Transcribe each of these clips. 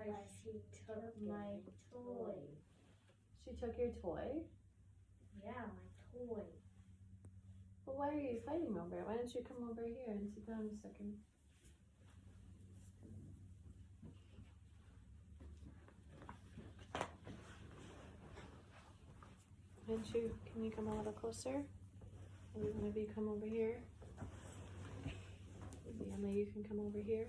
Like she took my toy. She took your toy? Yeah, my toy. Well, why are you fighting over it? Why don't you come over here and sit down a second? Can you come a little closer? Maybe one of you come over here. Maybe Emily, you can come over here.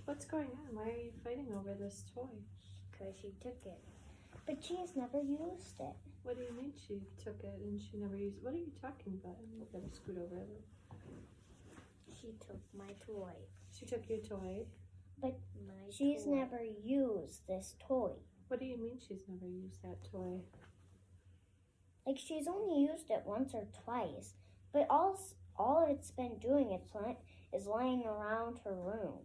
What's going on? Why are you fighting over this toy? Because she took it. But she's never used it. What do you mean she took it and she never used it? What are you talking about? I'm gonna scoot over a little. She took my toy. She took your toy? But she's never used this toy. What do you mean she's never used that toy? Like, she's only used it once or twice. But all it's been doing is laying around her room.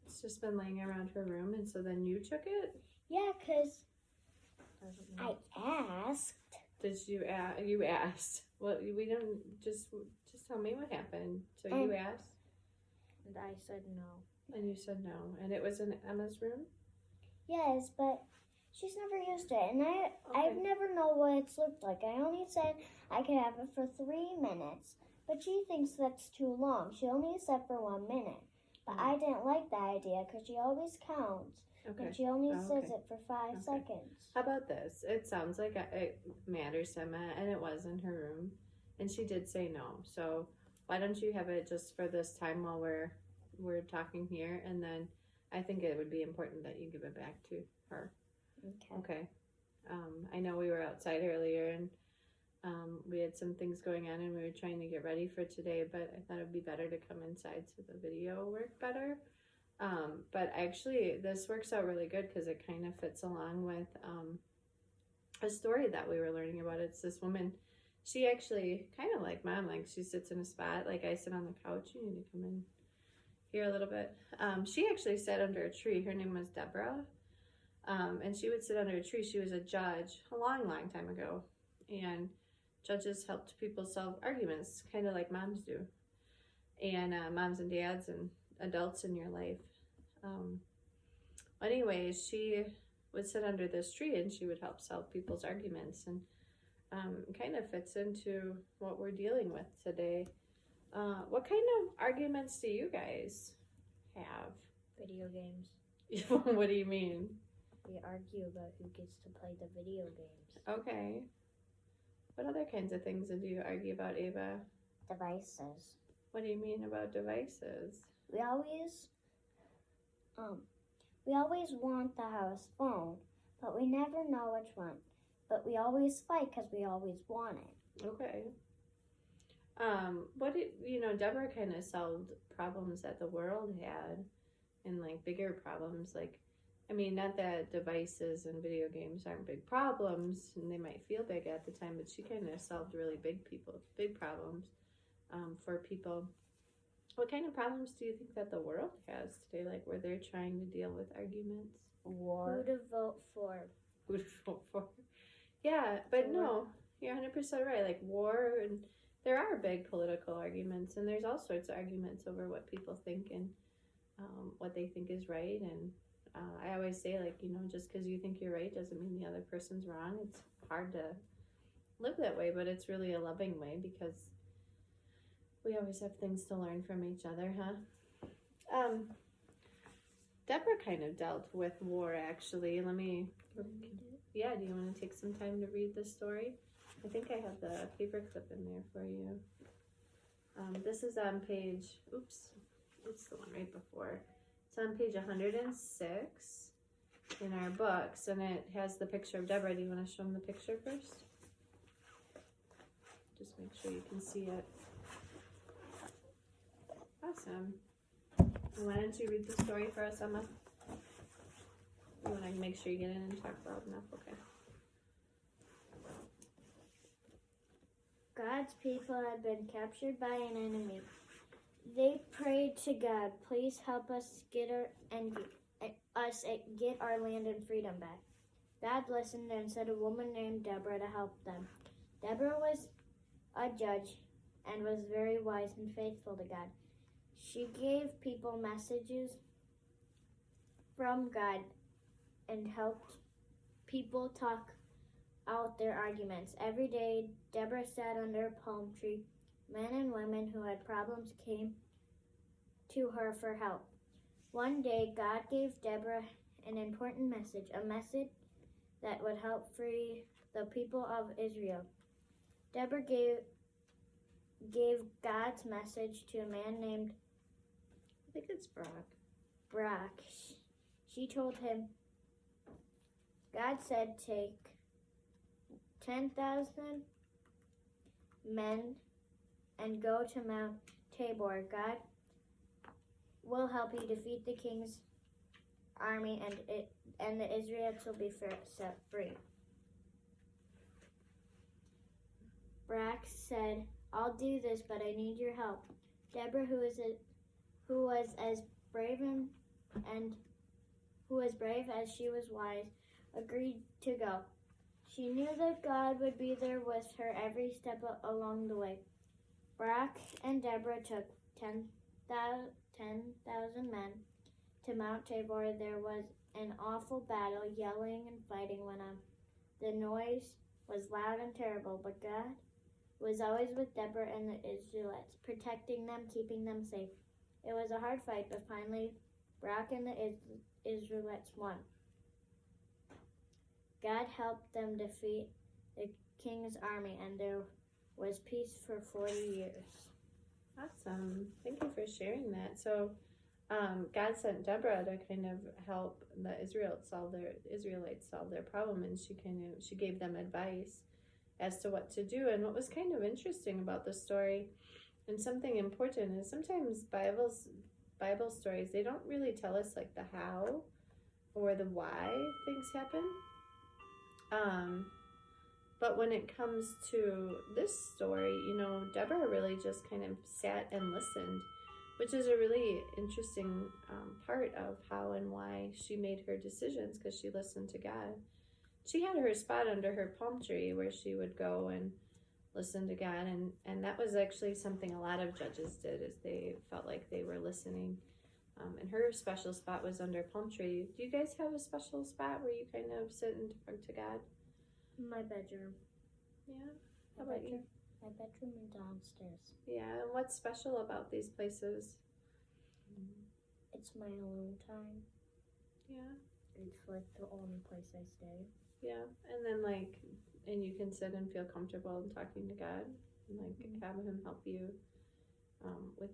It's just been laying around her room, and so then you took it? Yeah, because I asked. Did you ask? You asked. Well, we don't, just tell me what happened. So you asked? And I said no. And you said no. And it was in Emma's room? Yes, but she's never used it. And I've never known what it's looked like. I only said I could have it for 3 minutes. But she thinks that's too long. She only said for 1 minute. But I didn't like that idea because she always counts. Okay. And she only says it for 5 seconds. How about this? It sounds like it matters to Emma, and it was in her room. And she did say no. So why don't you have it just for this time while we're talking here, and then I think it would be important that you give it back to her. Okay. I know we were outside earlier, and we had some things going on, and we were trying to get ready for today, but I thought it would be better to come inside so the video worked better. But actually, this works out really good because it kind of fits along with a story that we were learning about. It's this woman. She actually kind of like Mom, like she sits in a spot, like I sit on the couch. You need to come in here a little bit. She actually sat under a tree. Her name was Deborah. And she would sit under a tree. She was a judge a long, long time ago. And judges helped people solve arguments, kind of like moms do. And moms and dads and adults in your life. Anyways, she would sit under this tree and she would help solve people's arguments. And kind of fits into what we're dealing with today. What kind of arguments do you guys have? Video games. What do you mean? We argue about who gets to play the video games. Okay. What other kinds of things do you argue about, Ava? Devices. What do you mean about devices? We always want the house phone, but we never know which one. But we always fight because we always want it. Okay. Deborah kind of solved problems that the world had, and like bigger problems. Like, I mean, not that devices and video games aren't big problems, and they might feel big at the time, but she kind of solved really big problems for people. What kind of problems do you think that the world has today? Like, where they're trying to deal with arguments? War. Who to vote for. Who to vote for. Yeah, but no, you're 100% right. Like war, and there are big political arguments, and there's all sorts of arguments over what people think and what they think is right. And I always say, like, just because you think you're right doesn't mean the other person's wrong. It's hard to live that way, but it's really a loving way because we always have things to learn from each other, huh? Deborah kind of dealt with war, actually. Yeah, do you want to take some time to read the story? I think I have the paper clip in there for you. This is on page, it's the one right before. It's on page 106 in our books, and it has the picture of Deborah. Do you want to show them the picture first? Just make sure you can see it. Awesome. And why don't you read the story for us, Emma? You want to make sure you get in and talk loud enough? Okay. God's people had been captured by an enemy. They prayed to God, please help us get our land and freedom back. God listened and sent a woman named Deborah to help them. Deborah was a judge and was very wise and faithful to God. She gave people messages from God and helped people talk out their arguments. Every day, Deborah sat under a palm tree. Men and women who had problems came to her for help. One day, God gave Deborah an important message, a message that would help free the people of Israel. Deborah gave God's message to a man named I think it's Brock. Barak. She told him, God said, take 10,000 men and go to Mount Tabor. God will help you defeat the king's army, and the Israelites will be set free. Barak said, I'll do this, but I need your help. Deborah, who was as brave as she was wise, agreed to go. She knew that God would be there with her every step along the way. Barak and Deborah took 10,000 men to Mount Tabor. There was an awful battle, yelling and fighting went on. The noise was loud and terrible, but God was always with Deborah and the Israelites, protecting them, keeping them safe. It was a hard fight, but finally Barak and the Israelites won. God helped them defeat the king's army, and there was peace for 40 years. Awesome. Thank you for sharing that. So God sent Deborah to kind of help the Israelites solve their problem, and she gave them advice as to what to do. And what was kind of interesting about the story, and something important, is sometimes Bible stories, they don't really tell us like the how or the why things happen. But when it comes to this story, Deborah really just kind of sat and listened, which is a really interesting part of how and why she made her decisions, because she listened to God. She had her spot under her palm tree where she would go and listen to God, and that was actually something a lot of judges did, is they felt like they were listening. And her special spot was under a palm tree. Do you guys have a special spot where you kind of sit and talk to God? My bedroom. Yeah. How about you? My bedroom and downstairs. Yeah, and what's special about these places? It's my alone time. Yeah. It's like the only place I stay. Yeah, and then and you can sit and feel comfortable in talking to God, and have Him help you with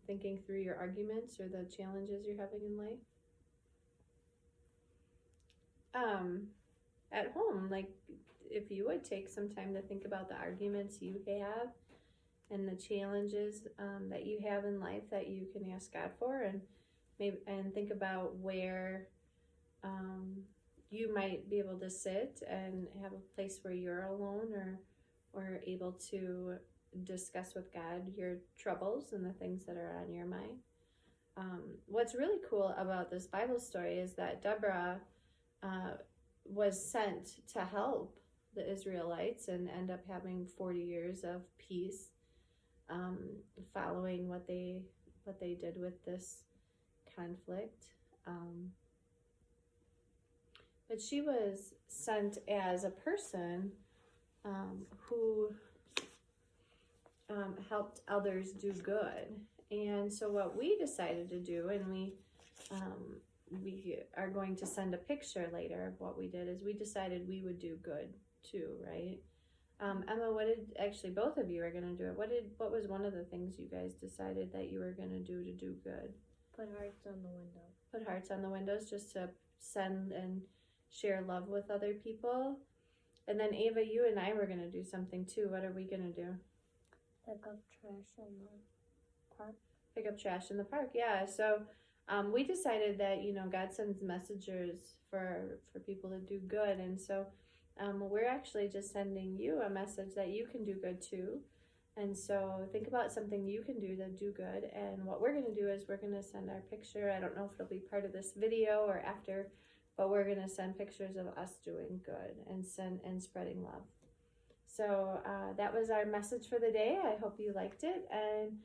thinking through your arguments or the challenges you're having in life. At home, if you would take some time to think about the arguments you have and the challenges that you have in life that you can ask God for, and think about where you might be able to sit and have a place where you're alone or able to discuss with God your troubles and the things that are on your mind. What's really cool about this Bible story is that Deborah was sent to help the Israelites and end up having 40 years of peace following what they did with this conflict. But she was sent as a person who helped others do good. And so what we decided to do, and we are going to send a picture later of what we did, is we decided we would do good too, right? Emma, both of you are going to do it. What was one of the things you guys decided that you were going to do good? Put hearts on the window. Put hearts on the windows, just to send and share love with other people. And then Ava, you and I were going to do something too. What are we going to do? Pick up trash in the park. Pick up trash in the park, yeah. So we decided that, God sends messengers for people to do good. And so we're actually just sending you a message that you can do good too. And so think about something you can do to do good. And what we're going to do is we're going to send our picture. I don't know if it'll be part of this video or after, but we're going to send pictures of us doing good and spreading love. So that was our message for the day. I hope you liked it, and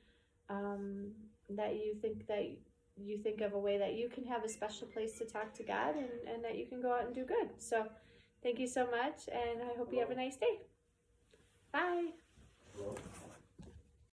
that you think that you think of a way that you can have a special place to talk to God, and that you can go out and do good. So thank you so much, and I hope you have a nice day. Bye. Hello?